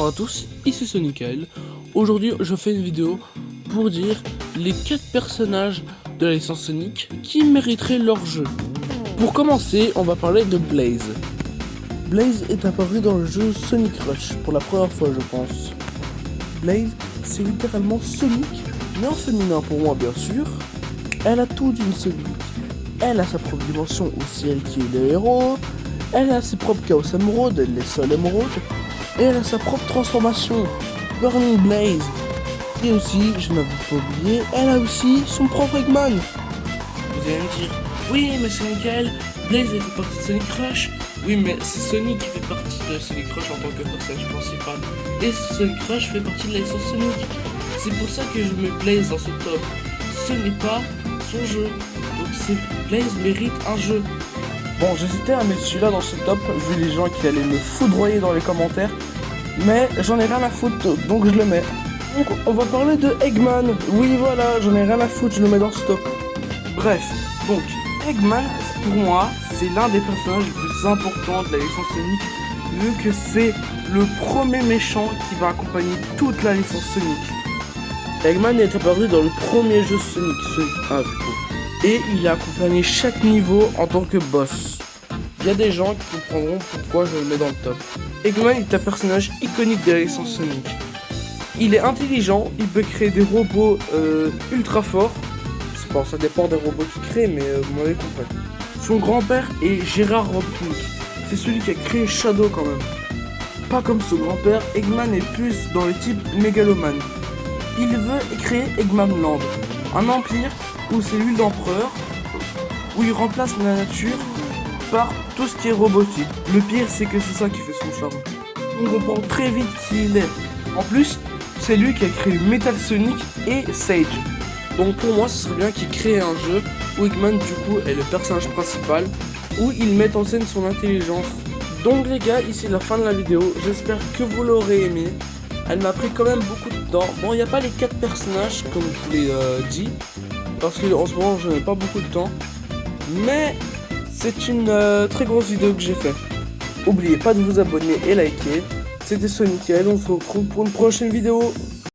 Bonjour à tous, ici Sonical. Aujourd'hui je fais une vidéo pour dire les 4 personnages de la licence Sonic qui mériteraient leur jeu. Pour commencer, on va parler de Blaze. Blaze est apparu dans le jeu Sonic Rush pour la première fois je pense. Blaze c'est littéralement Sonic, mais en féminin pour moi bien sûr. Elle a tout d'une Sonic. Elle a sa propre dimension aussi, elle qui est le héros. Elle a ses propres Chaos Emerald, les Soul Emerald. Et elle a sa propre transformation, Burning Blaze. Et aussi, je n'avais pas oublié, elle a aussi son propre Eggman. Vous allez me dire, oui mais c'est nickel, Blaze elle fait partie de Sonic Rush. Oui mais c'est Sonic qui fait partie de Sonic Rush en tant que personnage principal. Et Sonic Rush fait partie de la licence Sonic. C'est pour ça que je mets Blaze dans ce top. Ce n'est pas son jeu. Donc Blaze mérite un jeu. Bon, j'hésitais à mettre celui-là dans ce top, vu les gens qui allaient me foudroyer dans les commentaires. Mais j'en ai rien à foutre, donc je le mets. Donc on va parler de Eggman. Oui voilà, j'en ai rien à foutre, je le mets dans ce top. Bref, donc Eggman, pour moi, c'est l'un des personnages les plus importants de la licence Sonic, vu que c'est le premier méchant qui va accompagner toute la licence Sonic. Eggman est apparu dans le premier jeu Sonic, Sonic 1 du coup. Et il a accompagné chaque niveau en tant que boss. Il y a des gens qui comprendront pourquoi je le mets dans le top. Eggman est un personnage iconique de la licence Sonic. Il est intelligent, il peut créer des robots ultra forts. Bon, ça dépend des robots qu'il crée, mais vous m'avez compris. Son grand-père est Gérard Robotnik. C'est celui qui a créé Shadow quand même. Pas comme son grand-père, Eggman est plus dans le type mégalomane. Il veut créer Eggman Land, un empire où c'est lui l'empereur, où il remplace la nature par tout ce qui est robotique. Le pire, c'est que c'est ça qui fait son charme. On comprend très vite qui il est. En plus, c'est lui qui a créé Metal Sonic et Sage. Donc pour moi, ce serait bien qu'il crée un jeu où Eggman, du coup, est le personnage principal, où il met en scène son intelligence. Donc les gars, ici la fin de la vidéo. J'espère que vous l'aurez aimé. Elle m'a pris quand même beaucoup de temps. Bon, il n'y a pas les 4 personnages, comme je vous l'ai dit, parce qu'en ce moment, je n'ai pas beaucoup de temps. Mais c'est une très grosse vidéo que j'ai fait. N'oubliez pas de vous abonner et liker. C'était Sonical, on se retrouve pour une prochaine vidéo.